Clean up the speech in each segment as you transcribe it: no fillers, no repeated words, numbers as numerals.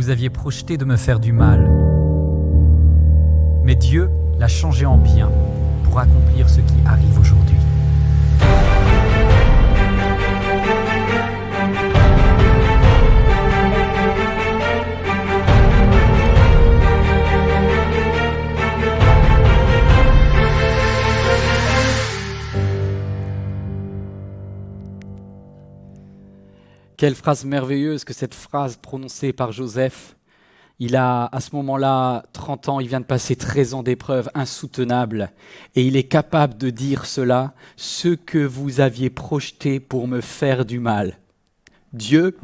vous aviez projeté de me faire du mal. Mais Dieu l'a changé en bien pour accomplir ce qui arrive aujourd'hui. Quelle phrase merveilleuse que cette phrase prononcée par Joseph. Il a à ce moment-là 30 ans, il vient de passer 13 ans d'épreuves insoutenables et il est capable de dire cela, ce que vous aviez projeté pour me faire du mal. Dieu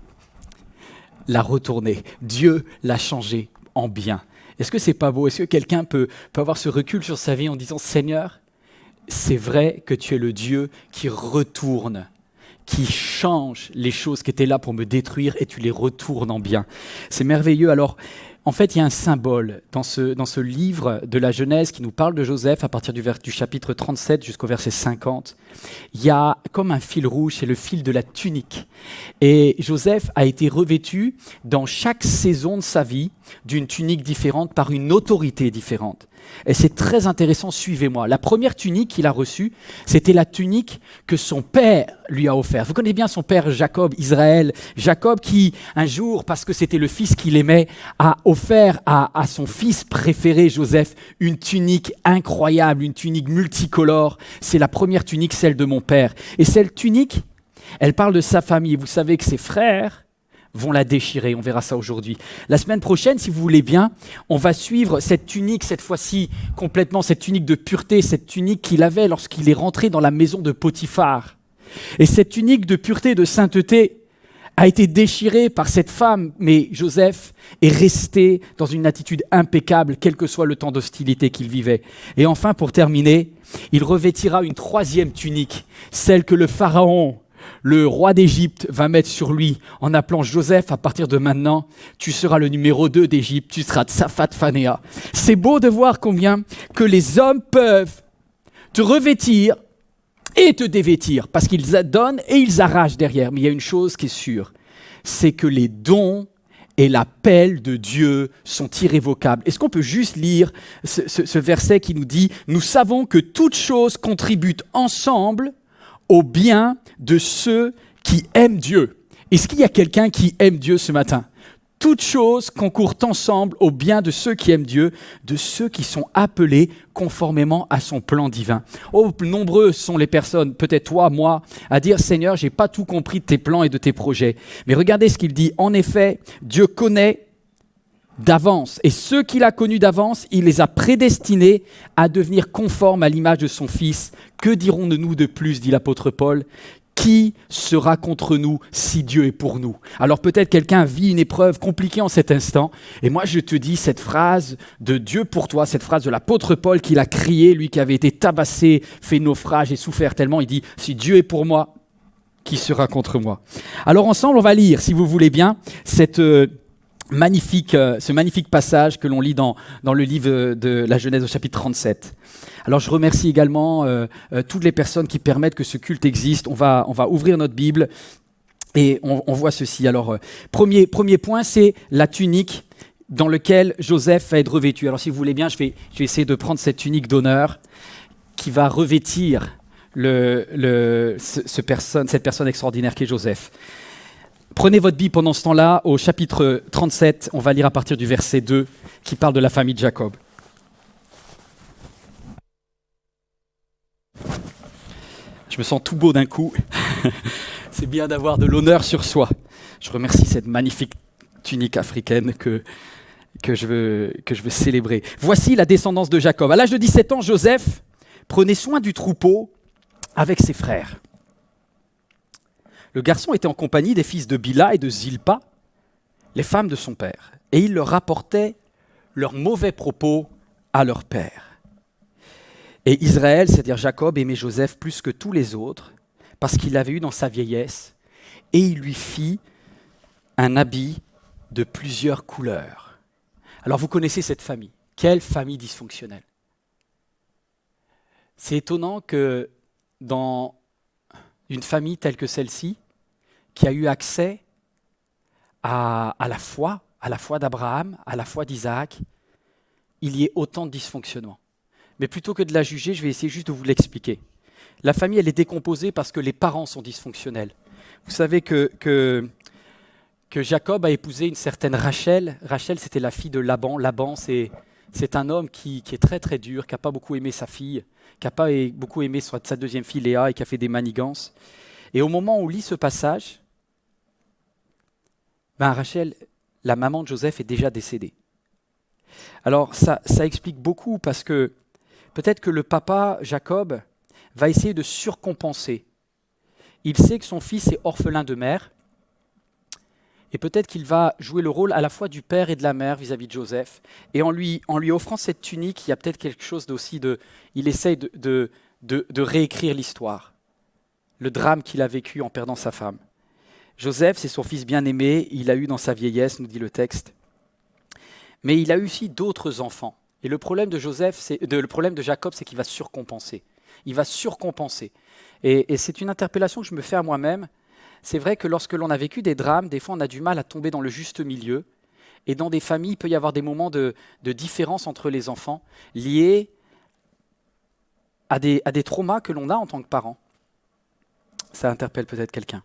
l'a retourné, Dieu l'a changé en bien. Est-ce que c'est pas beau? Est-ce que quelqu'un peut avoir ce recul sur sa vie en disant Seigneur, c'est vrai que tu es le Dieu qui retourne, qui change les choses qui étaient là pour me détruire et tu les retournes en bien. C'est merveilleux. Alors, en fait, il y a un symbole dans ce livre de la Genèse qui nous parle de Joseph à partir du chapitre 37 jusqu'au verset 50. Il y a comme un fil rouge, c'est le fil de la tunique. Et Joseph a été revêtu dans chaque saison de sa vie d'une tunique différente par une autorité différente. Et c'est très intéressant, suivez-moi. La première tunique qu'il a reçue, c'était la tunique que son père lui a offerte. Vous connaissez bien son père Jacob, Israël. Jacob qui, un jour, parce que c'était le fils qu'il aimait, a offert à son fils préféré, Joseph, une tunique incroyable, une tunique multicolore. C'est la première tunique, celle de mon père. Et cette tunique, elle parle de sa famille. Vous savez que ses frères vont la déchirer, on verra ça aujourd'hui. La semaine prochaine, si vous voulez bien, on va suivre cette tunique, cette fois-ci complètement, cette tunique de pureté, cette tunique qu'il avait lorsqu'il est rentré dans la maison de Potiphar. Et cette tunique de pureté, de sainteté, a été déchirée par cette femme, mais Joseph est resté dans une attitude impeccable, quel que soit le temps d'hostilité qu'il vivait. Et enfin, pour terminer, il revêtira une troisième tunique, celle que le Pharaon, le roi d'Égypte, va mettre sur lui en appelant Joseph, à partir de maintenant, tu seras le numéro 2 d'Égypte, tu seras Tsafat Phanéa. C'est beau de voir combien que les hommes peuvent te revêtir et te dévêtir, parce qu'ils donnent et ils arrachent derrière. Mais il y a une chose qui est sûre, c'est que les dons et l'appel de Dieu sont irrévocables. Est-ce qu'on peut juste lire ce verset qui nous dit « Nous savons que toutes choses contribuent ensemble au bien de ceux qui aiment Dieu. » Est-ce qu'il y a quelqu'un qui aime Dieu ce matin? Toutes choses concourent ensemble au bien de ceux qui aiment Dieu, de ceux qui sont appelés conformément à son plan divin. Oh, nombreuses sont les personnes, peut-être toi, moi, à dire « Seigneur, je n'ai pas tout compris de tes plans et de tes projets. » Mais regardez ce qu'il dit. En effet, Dieu connaît d'avance. Et ceux qu'il a connus d'avance, il les a prédestinés à devenir conformes à l'image de son Fils. Que dirons-nous de plus, dit l'apôtre Paul? Qui sera contre nous si Dieu est pour nous? Alors peut-être quelqu'un vit une épreuve compliquée en cet instant. Et moi je te dis cette phrase de Dieu pour toi, cette phrase de l'apôtre Paul qu'il a criée, lui qui avait été tabassé, fait naufrage et souffert tellement. Il dit, si Dieu est pour moi, qui sera contre moi? Alors ensemble on va lire, si vous voulez bien, ce magnifique passage que l'on lit dans le livre de la Genèse au chapitre 37. Alors je remercie également toutes les personnes qui permettent que ce culte existe. On va ouvrir notre Bible et on voit ceci. Alors premier point, c'est la tunique dans laquelle Joseph va être revêtu. Alors si vous voulez bien, je vais essayer de prendre cette tunique d'honneur qui va revêtir cette personne extraordinaire qu'est Joseph. Prenez votre Bible pendant ce temps-là, au chapitre 37, on va lire à partir du verset 2, qui parle de la famille de Jacob. Je me sens tout beau d'un coup. C'est bien d'avoir de l'honneur sur soi. Je remercie cette magnifique tunique africaine que je veux célébrer. Voici la descendance de Jacob. À l'âge de 17 ans, Joseph prenait soin du troupeau avec ses frères. Le garçon était en compagnie des fils de Bila et de Zilpa, les femmes de son père, et il leur rapportait leurs mauvais propos à leur père. Et Israël, c'est-à-dire Jacob, aimait Joseph plus que tous les autres, parce qu'il l'avait eu dans sa vieillesse, et il lui fit un habit de plusieurs couleurs. Alors vous connaissez cette famille. Quelle famille dysfonctionnelle. C'est étonnant que dans une famille telle que celle-ci, qui a eu accès à la foi, à la fois d'Abraham, à la fois d'Isaac, il y ait autant de dysfonctionnements. Mais plutôt que de la juger, je vais essayer juste de vous l'expliquer. La famille, elle est décomposée parce que les parents sont dysfonctionnels. Vous savez que Jacob a épousé une certaine Rachel. Rachel, c'était la fille de Laban. Laban, c'est un homme qui est très très dur, qui n'a pas beaucoup aimé sa fille, qui n'a pas beaucoup aimé sa deuxième fille Léa et qui a fait des manigances. Et au moment où on lit ce passage, Rachel, la maman de Joseph, est déjà décédée. Alors ça explique beaucoup parce que peut-être que le papa, Jacob, va essayer de surcompenser. Il sait que son fils est orphelin de mère et peut-être qu'il va jouer le rôle à la fois du père et de la mère vis-à-vis de Joseph. Et en lui offrant cette tunique, il y a peut-être quelque chose d'aussi de... Il essaye de réécrire l'histoire, le drame qu'il a vécu en perdant sa femme. Joseph, c'est son fils bien-aimé, il a eu dans sa vieillesse, nous dit le texte. Mais il a eu aussi d'autres enfants. Et le problème de Jacob, c'est qu'il va surcompenser. Il va surcompenser. Et c'est une interpellation que je me fais à moi-même. C'est vrai que lorsque l'on a vécu des drames, des fois on a du mal à tomber dans le juste milieu. Et dans des familles, il peut y avoir des moments de différence entre les enfants liés à des traumas que l'on a en tant que parent. Ça interpelle peut-être quelqu'un.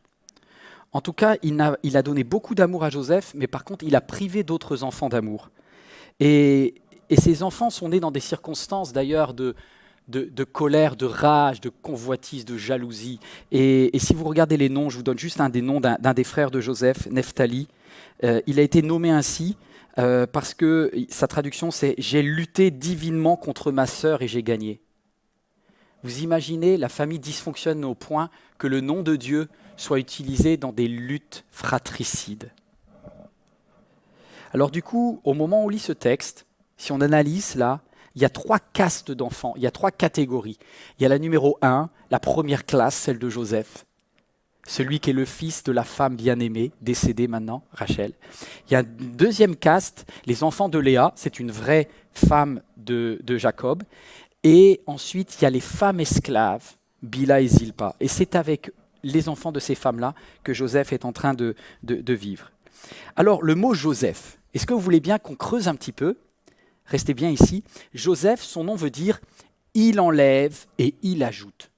En tout cas, il a donné beaucoup d'amour à Joseph, mais par contre, il a privé d'autres enfants d'amour. Et ces enfants sont nés dans des circonstances d'ailleurs de colère, de rage, de convoitise, de jalousie. Et si vous regardez les noms, je vous donne juste un des noms d'un des frères de Joseph, Nephtali. Il a été nommé ainsi parce que sa traduction c'est « J'ai lutté divinement contre ma sœur et j'ai gagné ». Vous imaginez, la famille dysfonctionne au point que le nom de Dieu soit utilisé dans des luttes fratricides. Alors du coup, au moment où on lit ce texte, si on analyse là, il y a 3 castes d'enfants, il y a 3 catégories. Il y a la numéro 1, la première classe, celle de Joseph, celui qui est le fils de la femme bien-aimée, décédée maintenant, Rachel. Il y a une deuxième caste, les enfants de Léa, c'est une vraie femme de Jacob. Et ensuite, il y a les femmes esclaves, Bila et Zilpa. Et c'est avec les enfants de ces femmes-là que Joseph est en train de vivre. Alors, le mot Joseph, est-ce que vous voulez bien qu'on creuse un petit peu ? Restez bien ici. Joseph, son nom veut dire « il enlève et il ajoute ».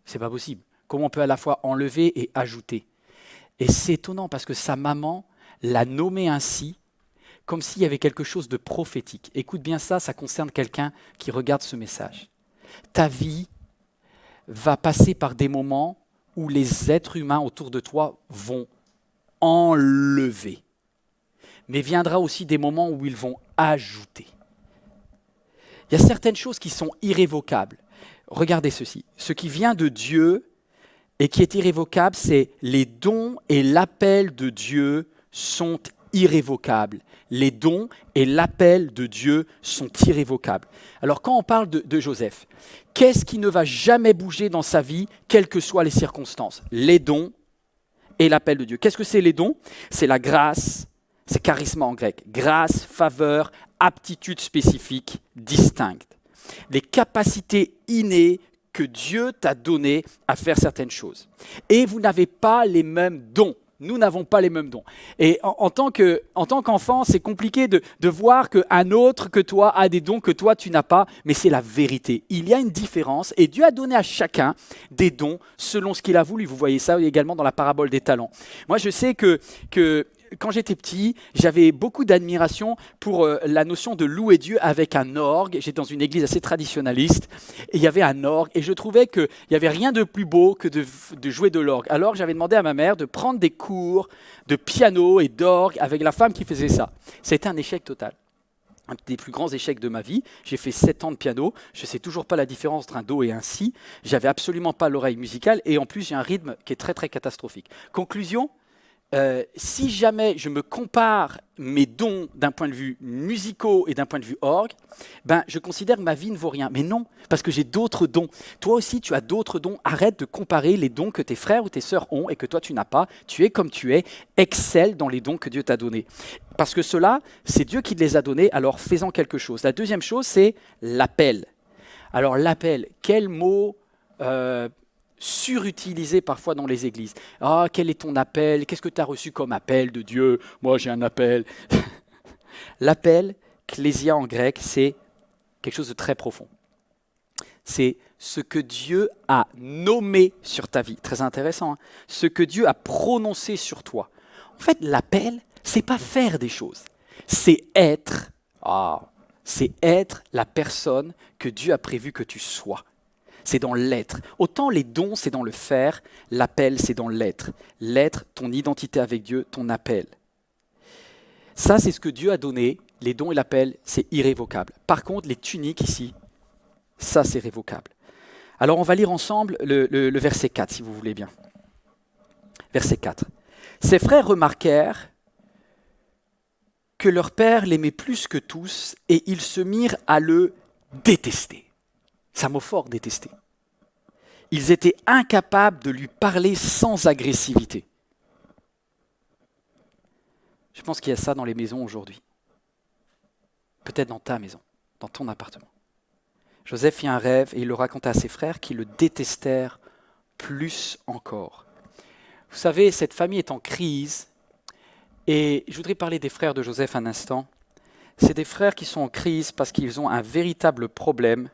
C'est pas possible. Comment on peut à la fois enlever et ajouter ? Et c'est étonnant parce que sa maman l'a nommé ainsi, comme s'il y avait quelque chose de prophétique. Écoute bien ça, ça concerne quelqu'un qui regarde ce message. Ta vie va passer par des moments où les êtres humains autour de toi vont enlever. Mais viendra aussi des moments où ils vont ajouter. Il y a certaines choses qui sont irrévocables. Regardez ceci. Ce qui vient de Dieu et qui est irrévocable, c'est les dons et l'appel de Dieu sont irrévocables. Les dons et l'appel de Dieu sont irrévocables. Alors quand on parle de Joseph, qu'est-ce qui ne va jamais bouger dans sa vie, quelles que soient les circonstances ? Les dons et l'appel de Dieu. Qu'est-ce que c'est les dons ? C'est la grâce, c'est charisme en grec. Grâce, faveur, aptitude spécifique, distincte. Les capacités innées que Dieu t'a données à faire certaines choses. Et vous n'avez pas les mêmes dons. Nous n'avons pas les mêmes dons. Et en tant qu'enfant, c'est compliqué de voir qu'un autre que toi a des dons que toi tu n'as pas, mais c'est la vérité. Il y a une différence et Dieu a donné à chacun des dons selon ce qu'il a voulu. Vous voyez ça également dans la parabole des talents. Moi, je sais que quand j'étais petit, j'avais beaucoup d'admiration pour la notion de louer Dieu avec un orgue. J'étais dans une église assez traditionnaliste et il y avait un orgue et je trouvais qu'il n'y avait rien de plus beau que de jouer de l'orgue. Alors j'avais demandé à ma mère de prendre des cours de piano et d'orgue avec la femme qui faisait ça. C'était un échec total. Un des plus grands échecs de ma vie. J'ai fait 7 ans de piano. Je ne sais toujours pas la différence entre un do et un si. J'avais absolument pas l'oreille musicale et en plus j'ai un rythme qui est très très catastrophique. Conclusion, si jamais je me compare mes dons d'un point de vue musicaux et d'un point de vue orgue, je considère que ma vie ne vaut rien. Mais non, parce que j'ai d'autres dons. Toi aussi, tu as d'autres dons. Arrête de comparer les dons que tes frères ou tes sœurs ont et que toi, tu n'as pas. Tu es comme tu es. Excelle dans les dons que Dieu t'a donnés. Parce que cela, c'est Dieu qui te les a donnés, alors fais-en quelque chose. La deuxième chose, c'est l'appel. Alors l'appel, quel mot surutilisé parfois dans les églises. Ah, quel est ton appel? Qu'est-ce que tu as reçu comme appel de Dieu? Moi, j'ai un appel. L'appel, Klésia en grec, c'est quelque chose de très profond. C'est ce que Dieu a nommé sur ta vie. Très intéressant, hein? Ce que Dieu a prononcé sur toi. En fait, l'appel, c'est pas faire des choses. C'est être la personne que Dieu a prévu que tu sois. C'est dans l'être. Autant les dons, c'est dans le faire, l'appel, c'est dans l'être. L'être, ton identité avec Dieu, ton appel. Ça, c'est ce que Dieu a donné. Les dons et l'appel, c'est irrévocable. Par contre, les tuniques ici, ça, c'est révocable. Alors, on va lire ensemble le verset 4, si vous voulez bien. Verset 4. Ses frères remarquèrent que leur père l'aimait plus que tous et ils se mirent à le détester. C'est un mot fort, détester. Ils étaient incapables de lui parler sans agressivité. Je pense qu'il y a ça dans les maisons aujourd'hui. Peut-être dans ta maison, dans ton appartement. Joseph fit un rêve et il le raconta à ses frères qui le détestèrent plus encore. Vous savez, cette famille est en crise et je voudrais parler des frères de Joseph un instant. C'est des frères qui sont en crise parce qu'ils ont un véritable problème.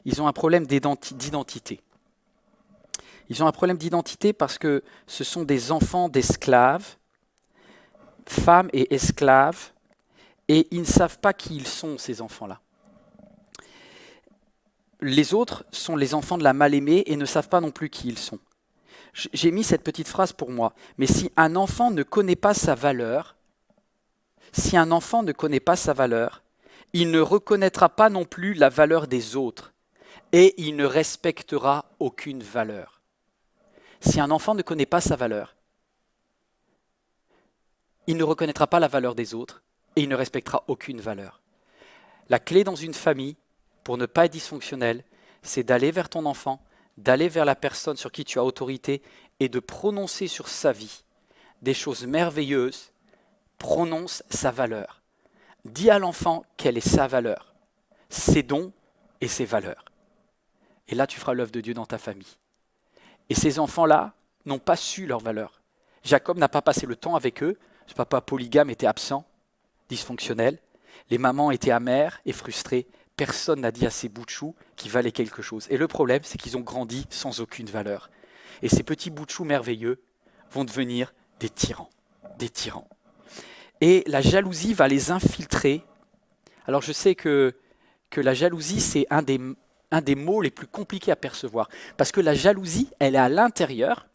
Ils ont un problème d'identité. Ils ont un problème d'identité parce que ce sont des enfants d'esclaves, femmes et esclaves, et ils ne savent pas qui ils sont, ces enfants-là. Les autres sont les enfants de la mal-aimée et ne savent pas non plus qui ils sont. J'ai mis cette petite phrase pour moi. Mais si un enfant ne connaît pas sa valeur, il ne reconnaîtra pas non plus la valeur des autres et il ne respectera aucune valeur. Si un enfant ne connaît pas sa valeur, il ne reconnaîtra pas la valeur des autres et il ne respectera aucune valeur. La clé dans une famille, pour ne pas être dysfonctionnel, c'est d'aller vers ton enfant, d'aller vers la personne sur qui tu as autorité et de prononcer sur sa vie des choses merveilleuses. Prononce sa valeur. Dis à l'enfant quelle est sa valeur, ses dons et ses valeurs. Et là, tu feras l'œuvre de Dieu dans ta famille. Et ces enfants-là n'ont pas su leur valeur. Jacob n'a pas passé le temps avec eux. Ce papa polygame était absent, dysfonctionnel. Les mamans étaient amères et frustrées. Personne n'a dit à ces bouts de chou qu'ils valaient quelque chose. Et le problème, c'est qu'ils ont grandi sans aucune valeur. Et ces petits bouts de chou merveilleux vont devenir des tyrans. Des tyrans. Et la jalousie va les infiltrer. Alors je sais que la jalousie, c'est un des mots les plus compliqués à percevoir. Parce que la jalousie, elle est à l'intérieur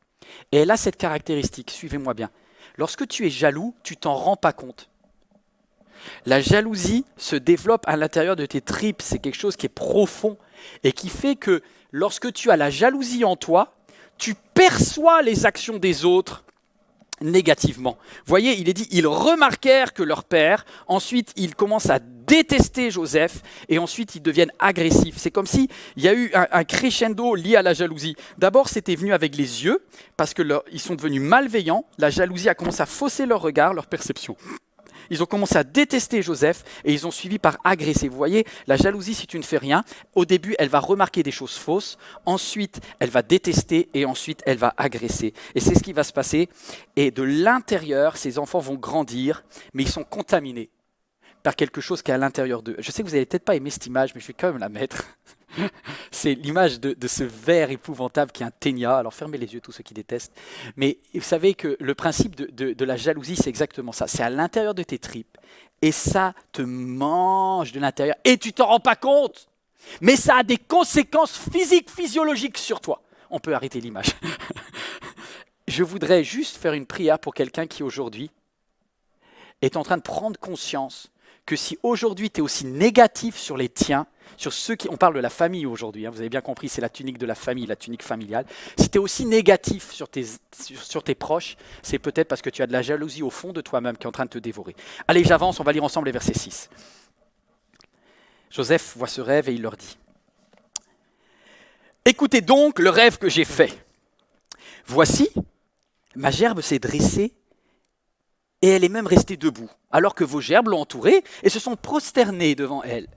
et elle a cette caractéristique. Suivez-moi bien. Lorsque tu es jaloux, tu t'en rends pas compte. La jalousie se développe à l'intérieur de tes tripes. C'est quelque chose qui est profond et qui fait que lorsque tu as la jalousie en toi, tu perçois les actions des autres négativement. Vous voyez, il est dit, ils remarquèrent que leur père, ensuite ils commencent à détester Joseph et ensuite ils deviennent agressifs. C'est comme s'il y a eu un crescendo lié à la jalousie. D'abord, c'était venu avec les yeux parce qu'ils sont devenus malveillants. La jalousie a commencé à fausser leur regard, leur perception. Ils ont commencé à détester Joseph et ils ont suivi par agresser. Vous voyez, la jalousie, si tu ne fais rien, au début, elle va remarquer des choses fausses, ensuite, elle va détester et ensuite, elle va agresser. Et c'est ce qui va se passer. Et de l'intérieur, ces enfants vont grandir, mais ils sont contaminés par quelque chose qui est à l'intérieur d'eux. Je sais que vous n'allez peut-être pas aimer cette image, mais je vais quand même la mettre. C'est l'image de ce ver épouvantable qui est un ténia. Alors fermez les yeux tous ceux qui détestent. Mais vous savez que le principe de la jalousie, c'est exactement ça. C'est à l'intérieur de tes tripes et ça te mange de l'intérieur et tu t'en rends pas compte. Mais ça a des conséquences physiques, physiologiques sur toi. On peut arrêter l'image. Je voudrais juste faire une prière pour quelqu'un qui aujourd'hui est en train de prendre conscience que si aujourd'hui tu es aussi négatif sur les tiens, sur ceux qui... On parle de la famille aujourd'hui, hein, vous avez bien compris, c'est la tunique de la famille, la tunique familiale. Si tu es aussi négatif sur tes proches, c'est peut-être parce que tu as de la jalousie au fond de toi-même qui est en train de te dévorer. Allez, j'avance, on va lire ensemble les versets 6. Joseph voit ce rêve et il leur dit « Écoutez donc le rêve que j'ai fait. Voici, ma gerbe s'est dressée et elle est même restée debout, alors que vos gerbes l'ont entourée et se sont prosternés devant elle. »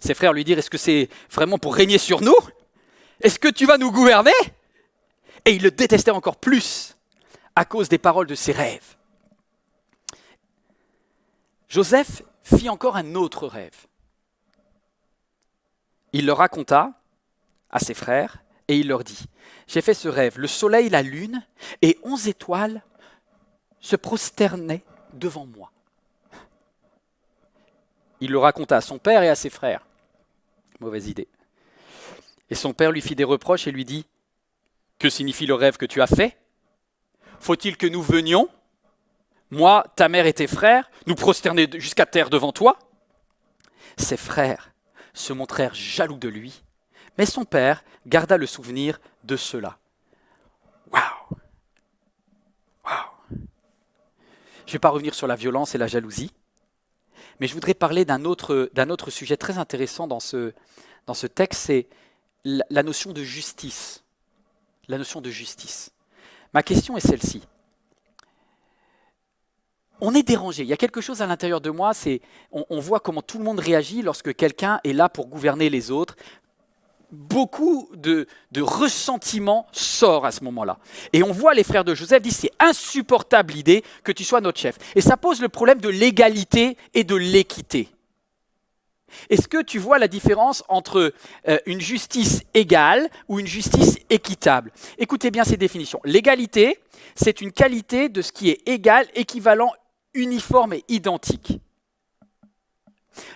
Ses frères lui dirent, est-ce que c'est vraiment pour régner sur nous? Est-ce que tu vas nous gouverner? Et il le détestait encore plus à cause des paroles de ses rêves. Joseph fit encore un autre rêve. Il le raconta à ses frères et il leur dit, j'ai fait ce rêve, le soleil, la lune et 11 étoiles se prosternaient devant moi. Il le raconta à son père et à ses frères. Mauvaise idée. Et son père lui fit des reproches et lui dit, que signifie le rêve que tu as fait? Faut-il que nous venions, moi, ta mère et tes frères, nous prosterner jusqu'à terre devant toi? Ses frères se montrèrent jaloux de lui, mais son père garda le souvenir de cela. Waouh! Waouh! Je ne vais pas revenir sur la violence et la jalousie, mais je voudrais parler d'un autre sujet très intéressant dans ce texte, c'est la notion de justice. La notion de justice. Ma question est celle-ci. On est dérangé. Il y a quelque chose à l'intérieur de moi, on voit comment tout le monde réagit lorsque quelqu'un est là pour gouverner les autres. Beaucoup de ressentiment sort à ce moment-là. Et on voit les frères de Joseph dire c'est insupportable l'idée que tu sois notre chef. Et ça pose le problème de l'égalité et de l'équité. Est-ce que tu vois la différence entre une justice égale ou une justice équitable? Écoutez bien ces définitions. L'égalité, c'est une qualité de ce qui est égal, équivalent, uniforme et identique.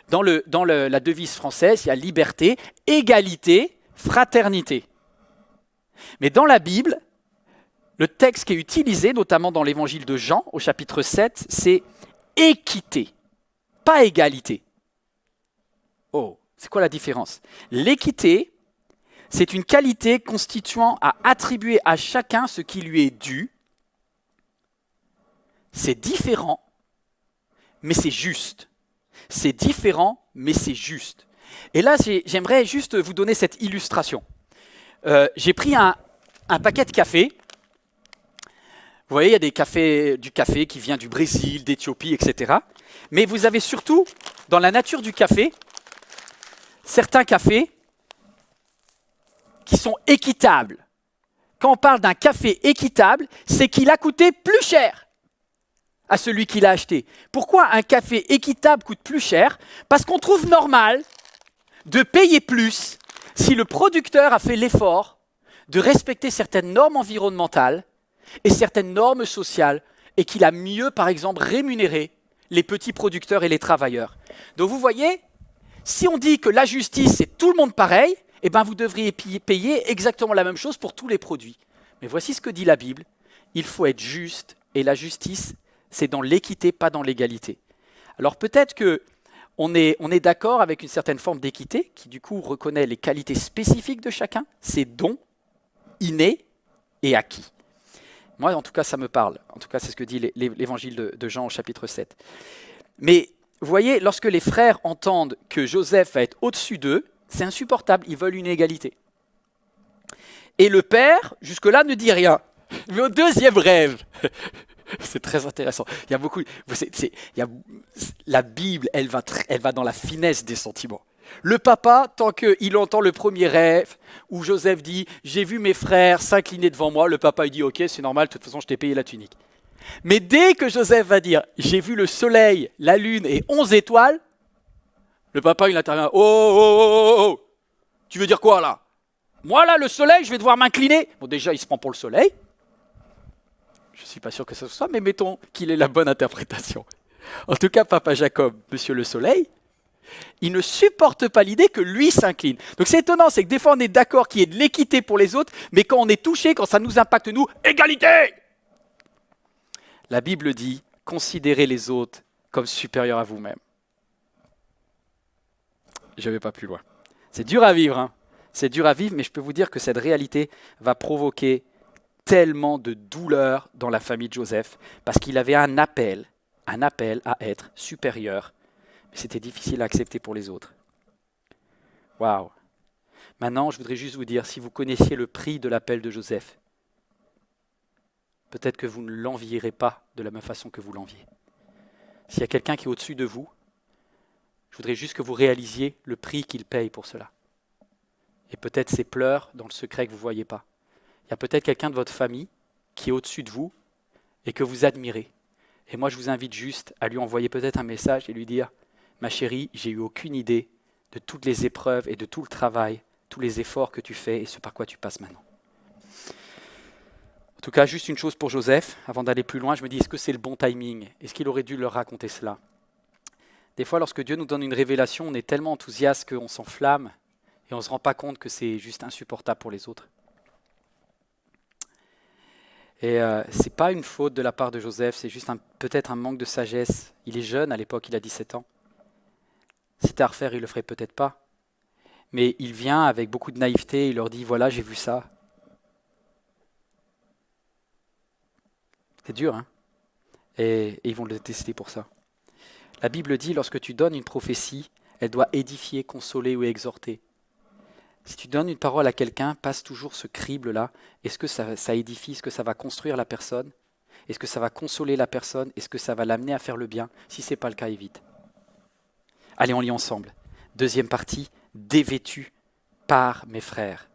Dans la devise française, il y a liberté, égalité, fraternité. Mais dans la Bible, le texte qui est utilisé, notamment dans l'évangile de Jean, au chapitre 7, c'est équité, pas égalité. Oh, c'est quoi la différence? L'équité, c'est une qualité constituant à attribuer à chacun ce qui lui est dû. C'est différent, mais c'est juste. C'est différent, mais c'est juste. Et là, j'aimerais juste vous donner cette illustration. J'ai pris un paquet de café. Vous voyez, il y a du café qui vient du Brésil, d'Éthiopie, etc. Mais vous avez surtout, dans la nature du café, certains cafés qui sont équitables. Quand on parle d'un café équitable, c'est qu'il a coûté plus cher à celui qui l'a acheté. Pourquoi un café équitable coûte plus cher? Parce qu'on trouve normal de payer plus si le producteur a fait l'effort de respecter certaines normes environnementales et certaines normes sociales et qu'il a mieux, par exemple, rémunéré les petits producteurs et les travailleurs. Donc vous voyez, si on dit que la justice, c'est tout le monde pareil, eh ben vous devriez payer exactement la même chose pour tous les produits. Mais voici ce que dit la Bible. Il faut être juste, et la justice, c'est dans l'équité, pas dans l'égalité. Alors peut-être qu'on est d'accord avec une certaine forme d'équité, qui du coup reconnaît les qualités spécifiques de chacun, ses dons innés et acquis. Moi, en tout cas, ça me parle. En tout cas, c'est ce que dit l'évangile de Jean au chapitre 7. Mais vous voyez, lorsque les frères entendent que Joseph va être au-dessus d'eux, c'est insupportable, ils veulent une égalité. Et le père, jusque-là, ne dit rien. Mais au deuxième rêve, c'est très intéressant. Il y a beaucoup, la Bible, elle va dans la finesse des sentiments. Le papa, tant qu'il entend le premier rêve, où Joseph dit « J'ai vu mes frères s'incliner devant moi », le papa il dit « Ok, c'est normal, de toute façon je t'ai payé la tunique ». Mais dès que Joseph va dire « J'ai vu le soleil, la lune et 11 étoiles », le papa il intervient « Oh, tu veux dire quoi là? Moi là, le soleil, je vais devoir m'incliner ?» Bon déjà, il se prend pour le soleil. Je ne suis pas sûr que ce soit, mais mettons qu'il ait la bonne interprétation. En tout cas, papa Jacob, monsieur le soleil, il ne supporte pas l'idée que lui s'incline. Donc c'est étonnant, c'est que des fois on est d'accord qu'il y ait de l'équité pour les autres, mais quand on est touché, quand ça nous impacte nous, égalité! La Bible dit, considérez les autres comme supérieurs à vous-même. Je ne vais pas plus loin. C'est dur à vivre, hein. C'est dur à vivre, mais je peux vous dire que cette réalité va provoquer tellement de douleur dans la famille de Joseph, parce qu'il avait un appel à être supérieur. Mais c'était difficile à accepter pour les autres. Waouh! Maintenant, je voudrais juste vous dire, si vous connaissiez le prix de l'appel de Joseph, peut-être que vous ne l'envierez pas de la même façon que vous l'enviez. S'il y a quelqu'un qui est au-dessus de vous, je voudrais juste que vous réalisiez le prix qu'il paye pour cela. et peut-être ces pleurs dans le secret que vous ne voyez pas. Il y a peut-être quelqu'un de votre famille qui est au-dessus de vous et que vous admirez. Et moi, je vous invite juste à lui envoyer peut-être un message et lui dire « Ma chérie, j'ai eu aucune idée de toutes les épreuves et de tout le travail, tous les efforts que tu fais et ce par quoi tu passes maintenant. » En tout cas, juste une chose pour Joseph, avant d'aller plus loin, je me dis, est-ce que c'est le bon timing? Est-ce qu'il aurait dû leur raconter cela? Des fois, lorsque Dieu nous donne une révélation, on est tellement enthousiaste qu'on s'enflamme et on ne se rend pas compte que c'est juste insupportable pour les autres. Et ce n'est pas une faute de la part de Joseph, c'est juste peut-être un manque de sagesse. Il est jeune à l'époque, il a 17 ans. Si c'était à refaire, il ne le ferait peut-être pas. Mais il vient avec beaucoup de naïveté, il leur dit, voilà, j'ai vu ça. C'est dur, hein? Et ils vont le détester pour ça. La Bible dit, lorsque tu donnes une prophétie, elle doit édifier, consoler ou exhorter. Si tu donnes une parole à quelqu'un, passe toujours ce crible-là. Est-ce que ça édifie? Est-ce que ça va construire la personne? Est-ce que ça va consoler la personne? Est-ce que ça va l'amener à faire le bien? Si ce n'est pas le cas, évite. Allez, on lit ensemble. Deuxième partie, dévêtu par mes frères.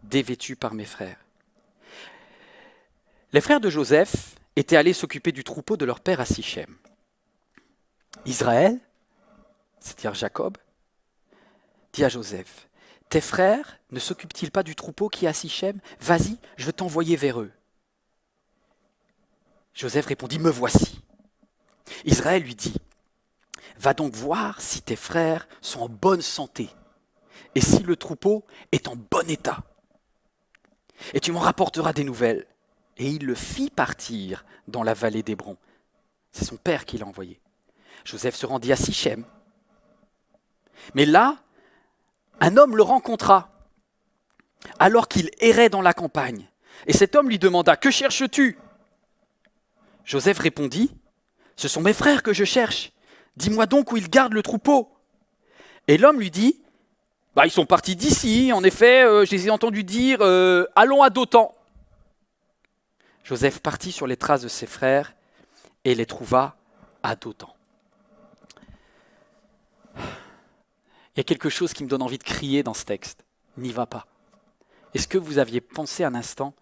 Dévêtu par mes frères. Les frères de Joseph étaient allés s'occuper du troupeau de leur père à Sichem. Israël, c'est-à-dire Jacob, dit à Joseph, « Tes frères ne s'occupent-ils pas du troupeau qui est à Sichem? Vas-y, je veux t'envoyer vers eux. » Joseph répondit, « Me voici. » Israël lui dit, « Va donc voir si tes frères sont en bonne santé et si le troupeau est en bon état. Et tu m'en rapporteras des nouvelles. » Et il le fit partir dans la vallée d'Hébron. C'est son père qui l'a envoyé. Joseph se rendit à Sichem. Mais là, un homme le rencontra, alors qu'il errait dans la campagne. Et cet homme lui demanda, « Que cherches-tu » Joseph répondit, « Ce sont mes frères que je cherche. Dis-moi donc où ils gardent le troupeau. » Et l'homme lui dit, « Ils sont partis d'ici. En effet, je les ai entendus dire, allons à Dothan. » Joseph partit sur les traces de ses frères et les trouva à Dothan. Il y a quelque chose qui me donne envie de crier dans ce texte. N'y va pas. Est-ce que vous aviez pensé un instant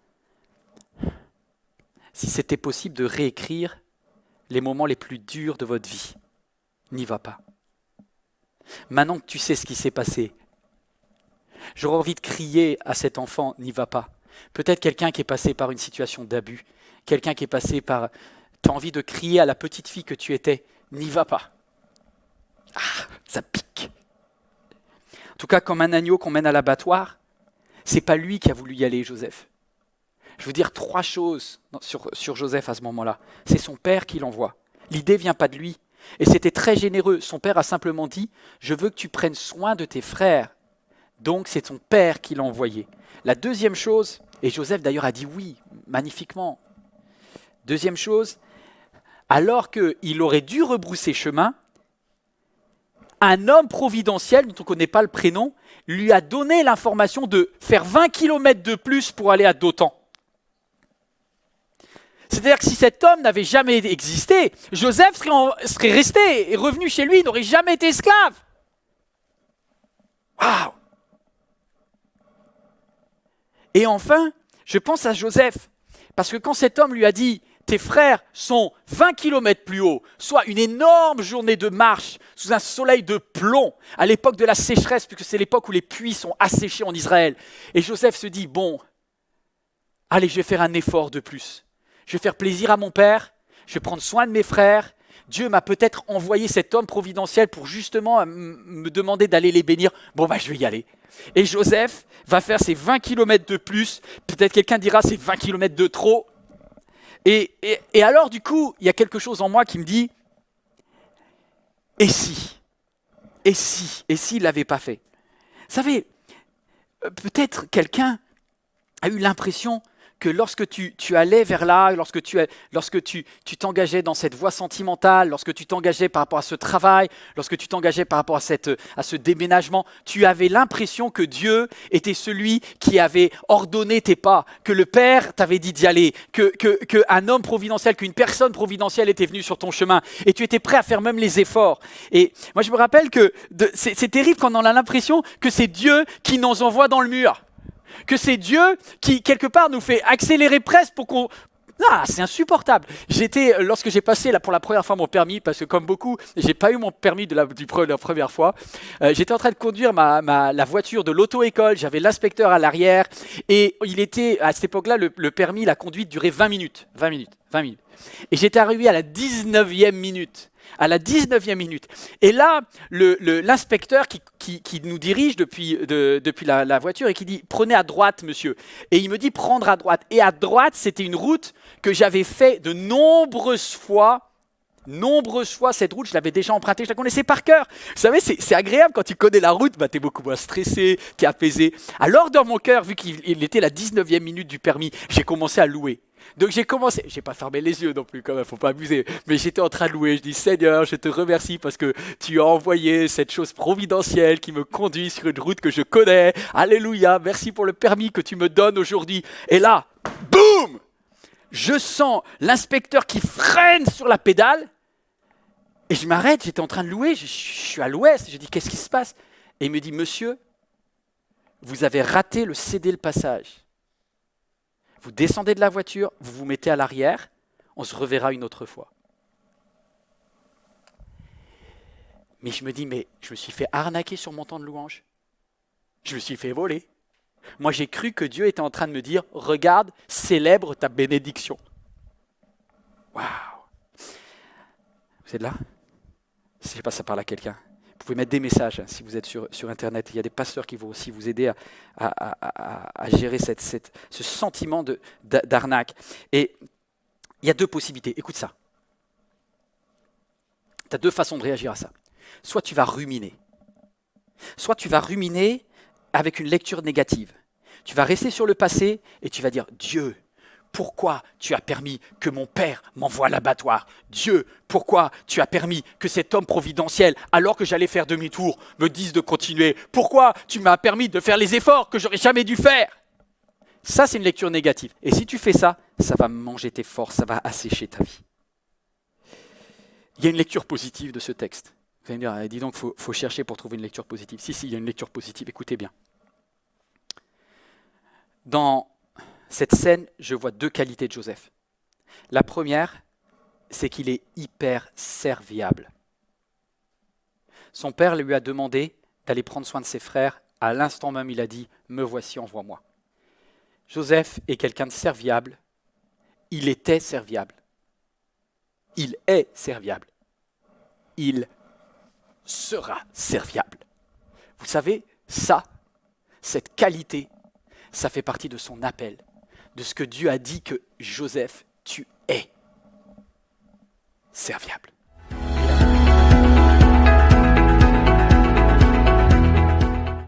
si c'était possible de réécrire les moments les plus durs de votre vie? N'y va pas. Maintenant que tu sais ce qui s'est passé, j'aurais envie de crier à cet enfant, n'y va pas. Peut-être quelqu'un qui est passé par une situation d'abus, quelqu'un qui est passé par... Tu as envie de crier à la petite fille que tu étais, n'y va pas. Ah, ça pique. En tout cas, comme un agneau qu'on mène à l'abattoir, c'est pas lui qui a voulu y aller, Joseph. Je veux dire 3 choses sur Joseph à ce moment-là. C'est son père qui l'envoie. L'idée vient pas de lui. Et c'était très généreux. Son père a simplement dit, je veux que tu prennes soin de tes frères. Donc c'est son père qui l'a envoyé. La deuxième chose, et Joseph d'ailleurs a dit oui, magnifiquement. Deuxième chose, alors qu'il aurait dû rebrousser chemin, un homme providentiel, dont on ne connaît pas le prénom, lui a donné l'information de faire 20 km de plus pour aller à Dothan. C'est-à-dire que si cet homme n'avait jamais existé, Joseph serait resté et revenu chez lui, il n'aurait jamais été esclave. Waouh! Et enfin, je pense à Joseph, parce que quand cet homme lui a dit « Tes frères sont 20 km plus haut », soit une énorme journée de marche sous un soleil de plomb, à l'époque de la sécheresse, puisque c'est l'époque où les puits sont asséchés en Israël. Et Joseph se dit « Bon, allez, je vais faire un effort de plus. Je vais faire plaisir à mon père, je vais prendre soin de mes frères. Dieu m'a peut-être envoyé cet homme providentiel pour justement me demander d'aller les bénir. Bon, je vais y aller. » Et Joseph va faire ses 20 km de plus. Peut-être quelqu'un dira c'est 20 km de trop. Et alors, du coup, il y a quelque chose en moi qui me dit et si il ne l'avait pas fait? Vous savez, peut-être quelqu'un a eu l'impression que lorsque tu allais vers là, lorsque tu t'engageais dans cette voie sentimentale, lorsque tu t'engageais par rapport à ce travail, lorsque tu t'engageais par rapport à ce déménagement, tu avais l'impression que Dieu était celui qui avait ordonné tes pas, que le Père t'avait dit d'y aller, qu'un homme providentiel, qu'une personne providentielle était venue sur ton chemin, et tu étais prêt à faire même les efforts. Et moi je me rappelle que c'est terrible quand on a l'impression que c'est Dieu qui nous envoie dans le mur. Que c'est Dieu qui, quelque part, nous fait accélérer presque pour qu'on... Ah, c'est insupportable. Lorsque j'ai passé pour la première fois mon permis, parce que comme beaucoup, j'ai pas eu mon permis de la première fois, j'étais en train de conduire la voiture de l'auto-école, j'avais l'inspecteur à l'arrière, et il était, à cette époque-là, le permis, la conduite durait 20 minutes. Et j'étais arrivé à la 19e minute. À la 19e minute. Et là, l'inspecteur qui nous dirige depuis la voiture et qui dit « Prenez à droite, monsieur ». Et il me dit « Prendre à droite ». Et à droite, c'était une route que j'avais fait de nombreuses fois. Cette route, je l'avais déjà empruntée, je la connaissais par cœur. Vous savez, c'est agréable quand tu connais la route, tu es beaucoup moins stressé, tu es apaisé. Alors dans mon cœur, vu qu'il était la 19e minute du permis, j'ai commencé à louer. Donc j'ai pas fermé les yeux non plus quand même, faut pas abuser, mais j'étais en train de louer, je dis Seigneur, je te remercie parce que tu as envoyé cette chose providentielle qui me conduit sur une route que je connais, alléluia, merci pour le permis que tu me donnes aujourd'hui. Et là, boum, je sens l'inspecteur qui freine sur la pédale et je m'arrête, j'étais en train de louer, je suis à l'ouest, je dis qu'est-ce qui se passe? Et il me dit monsieur, vous avez raté le céder le passage. Vous descendez de la voiture, vous vous mettez à l'arrière, on se reverra une autre fois. Mais je me dis, mais je me suis fait arnaquer sur mon temps de louange. Je me suis fait voler. Moi, j'ai cru que Dieu était en train de me dire, regarde, célèbre ta bénédiction. Waouh! Vous êtes là? Je ne sais pas si ça parle à quelqu'un. Vous pouvez mettre des messages si vous êtes sur Internet. Il y a des pasteurs qui vont aussi vous aider à gérer ce sentiment d'arnaque. Et il y a deux possibilités. Écoute ça. Tu as deux façons de réagir à ça. Soit tu vas ruminer. Soit tu vas ruminer avec une lecture négative. Tu vas rester sur le passé et tu vas dire « Dieu, pourquoi tu as permis que mon père m'envoie à l'abattoir? Dieu, pourquoi tu as permis que cet homme providentiel, alors que j'allais faire demi-tour, me dise de continuer? Pourquoi tu m'as permis de faire les efforts que j'aurais jamais dû faire ?» Ça, c'est une lecture négative. Et si tu fais ça, ça va manger tes forces, ça va assécher ta vie. Il y a une lecture positive de ce texte. Vous allez me dire, dis donc, faut chercher pour trouver une lecture positive. Si, il y a une lecture positive, écoutez bien. Dans cette scène, je vois deux qualités de Joseph. La première, c'est qu'il est hyper serviable. Son père lui a demandé d'aller prendre soin de ses frères. À l'instant même, il a dit « Me voici, envoie-moi ». Joseph est quelqu'un de serviable. Il était serviable. Il est serviable. Il sera serviable. Vous savez, cette qualité, ça fait partie de son appel, de ce que Dieu a dit que Joseph, tu es serviable.